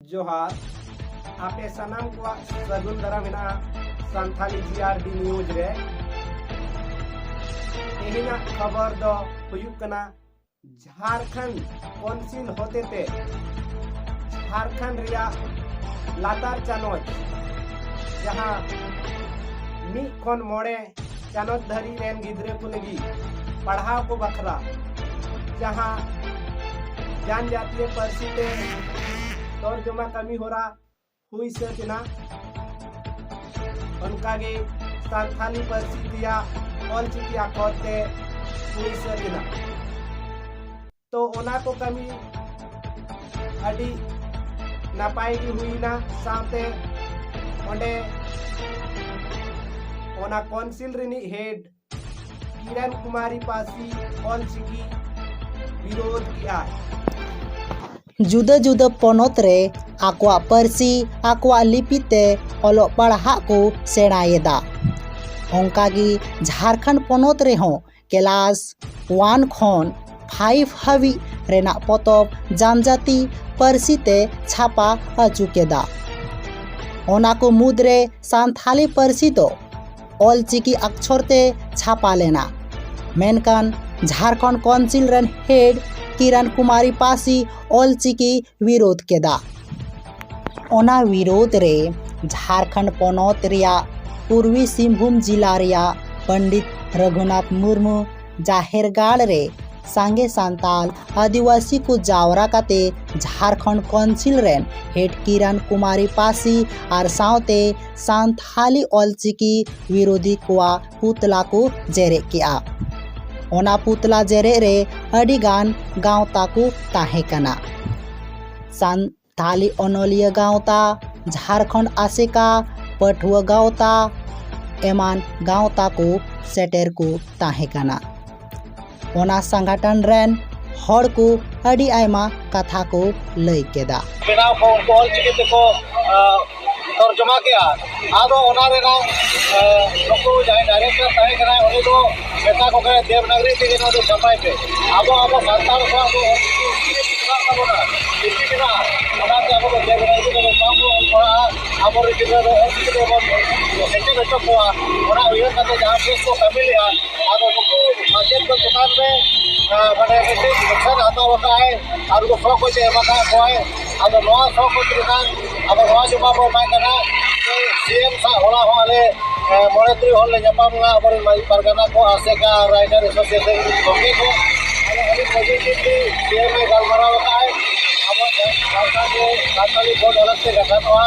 जोहार आपे सनाम को सगुन दरा मेना संथाली जीआरडी न्यूज रे एहिना खबर दो हुयुक कना झारखंड कौंसिल होते ते झारखंड रिया लातार चानोच जहां मी खन मोड़े चानोच धरी रेन गिद्रे को लगी पढ़ाव को बखरा जहां जनजातीय पार्सी ते तर्जुमा कमी हो रहा हुई सजना उनकागे संथाली पार्सी दिया ऑलचिकी आकोते हुई सजना तो ओना को कमी अड़ी नापाई हुई ना सामते ओंडे ओना कौंसिल रिनी हेड किरण कुमारी पासी ऑलचिकी विरोध किया जुदा जुदा पनोत रे आकवा पार्सी आकवा लिपिते ओलोग पढ़ा को सेणायेदा ओंकागी झारखंड पनोत रे हो क्लास 1 खन 5 हावी रेना पतब जनजाति पार्सी ते छापा अचुकेदा ओना को मुद्रे संथाली पार्सी दो ऑलचिकी अक्षर ते छापा लेना मेनकान Jharkhand council run head Kiran Kumari Pasi ऑलचिकी विरोध केदा ओना विरोध रे झारखंड पनोत रिया पूर्वी सिंहभूम जिला रिया पंडित रघुनाथ मुर्मू जाहेरगाड़ रे सांगे सांताल आदिवासी को जावरा काते Jharkhand council rain head Kiran Kumari Pasi और सावते संथाली ऑलचिकी विरोधी कोआ पुतला को जेरे किया ओना पुतला जेरे रे अडिगान गाँवता को ताहे कना संथाली अनोलिया गाँवता झारखंड आसेका पठुआ गाँवता एमान गाँवता को सेटेर को ताहे कना ओना संगठन रेन हड़ को अड़ी आयमा कथा को लई केदा बेनाव को ऑलचिकी ते को तर्जुमा किया आदो ओना रेना नुकु जाय डायरेक्टर ताहे कना उनी दो मेता को के देवनागरी ते नो दो छपाई पे आबो संतान को आबो ना इसी बिना ओना के आबो देवनागरी को कामो पड़ा आबो रे के दो ऑलचिकी ते सेटे बेचो को ओना उयर कते जहां पे को फैमिली आ आदो नुकु मार्केट को दुकान में माने मिटे नुकसान आता होता है और को सौ को एमा का को है आदो नवा सौ को दुकान अब नवा जुमा को माय कना सीएम सा होला वाले मोरेत्री हॉल ले जपामला अब माई परगना को आसेका राइडर एसोसिएशन कोके को अभी पॉजिटिव सीएम में गलमरा होता है अब सरकार के संताली बोर्ड अलग से गठन हुआ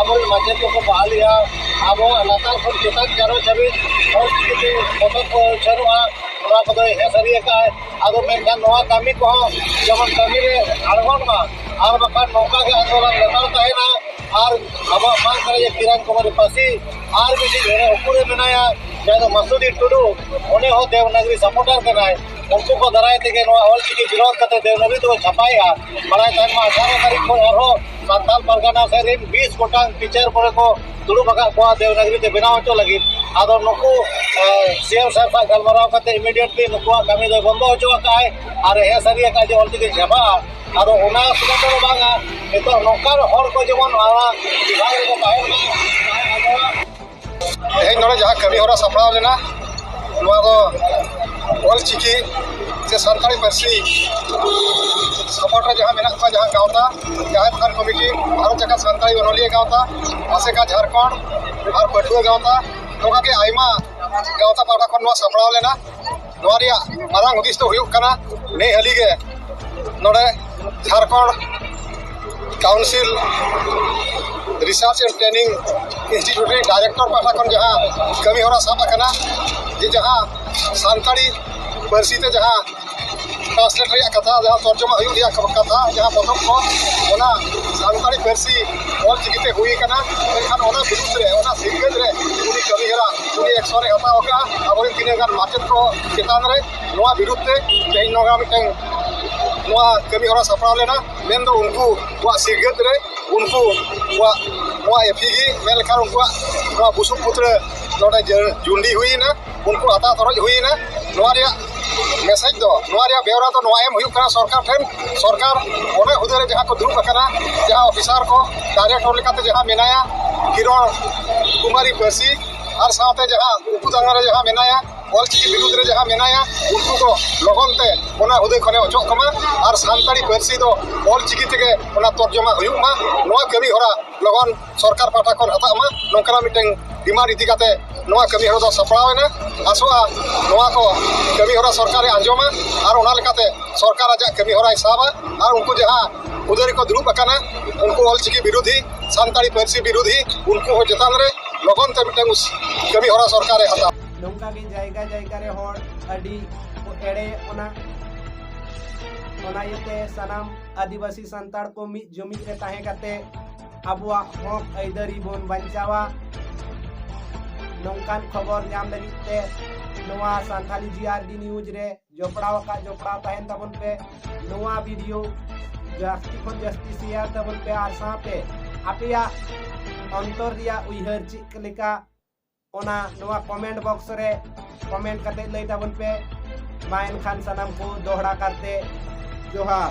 अब मस्जिद को बहालिया अब लता फुट किताब चारों छवि और किते फोटो को चरुआ ओना को हे सरिया का आदो में खान नवा कामी को जमन कामी रे आड़गन मा और बका नौका के आंदोलन लेता है ना और अब मांग करे किरण कुमारी पासी और भी ढेरे ऊपर बनाया जैसे मसूदी टुडू उन्हें हो देवनागरी सपोर्टर करना है उनको को दराय थे कि ऑलचिकी विरोध करते देवनागरी तो छपाएगा बड़ा टाइम में 18 तारीख को और संताल परगना से 20 गोटांग टीचर पड़े को दुड़ू बगा को देवनागरी ते बनाव तो लगी आदो नुकु सीएम साहब सा गलमराव करते इमीडिएटली नुकु कमी दो बंद हो चुका है और हे सरिया का जो ऑलचिकी छपा आदो ओना सुना तो बांगा तो नौकर हर को जेमन आवा विभाग को बाहर तेज नोड़े जहाँ कमी होरा सपड़ा लेना ऑलचिकी से संथाली पार्सी सपोर्टर जहाँ मेना जहाँ गाँवता जहाँ थान कमिटी भारत जगह संथाली अनोलिया गाँवता आसेका झारखंड और पठुआ गाँवता नोका के आयमा गाँवता पाटा खन सपड़ा लेना मारांग हुदिस तो हुयुक कना ने हली के नोड़े Jharkhand council research and training institute director पाटा खन जहाँ कमी होरा साब करना जे जहाँ संथाली पार्सी ते जहाँ ट्रांसलेटर कथा जहाँ तर्जुमा हुई कथा जहाँ प्रथम को ओना संथाली पार्सी ऑलचिकी ते हुई कना एखान ओना विरुद्ध रे ओना सिंगल रे उनी कमी हरा उनी एक्शन हताव का अब तीन गान मार्केट को चेतान रे नोआ विरुद्ध ते तेज नोगा मिटें नोआ कमी हरा सपड़ा लेना मेन दो उनको वा सिगत रे उनको वा एफिगी मेल कर उनको वा बुसुक पुत्र नोडे जुंडी हुई ना उनको हता तरज हुई ना नोआ रे मैसेज दो नवा रिया बेवरा तो नवा एम हुयुग कना सरकार ठेन सरकार ओने हुदे रे जहां को दुरुब कना जहां ऑफिसर को डायरेक्टर लेकाते जहां मेनाया किरण कुमारी पर्सी और साथे जहां उपदांगा रे जहां मेनाया ऑलचिकी विरुद्ध रे जहां मेनाया उनको को लगन ते ओना हुदे खने अचोक कमा और सानताड़ी पर्सी दो ऑलचिकी तेगे ओना तर्जमा हुयुग मा नवा कमी होरा लगन सरकार पाठा कोन हता मा नोकरा मिटें डिमांड इदी काते नवा कमी होरा दो सपड़ावेना आसोआ नवा को कमी होरा सरकार आंजोमा और ओना लेकाते सरकार आजा कमी होरा हिसाबा और उनको जहां उधर को दुरुब अकाना उनको ऑलचिकी विरोधी सानताड़ी पर्सी विरोधी उनको हो जतान रे लगन ते मिटें कमी होरा सरकार हता नौका की जायगा जायगा रे होड़ अडी एड़े ओना येते सनाम आदिवासी संताड़ को मिद जुमिद रे ताहे काते अबुआ हक आइदरी बोन बंचावा नौकान खबर नाम लगित ते नोआ सांथाली जीआरडी न्यूज रे जोपड़ाव ताहेन तबन पे नोआ वीडियो जास्ती खन जास्ती शेयर तबन पे आर साथे आपिया अंतर रिया उइहर चिक लेका ओना नोआ कमेंट बॉक्स रे कमेंट करते लई तबन पे मायन खान सनम को दोहरा करते जोहार।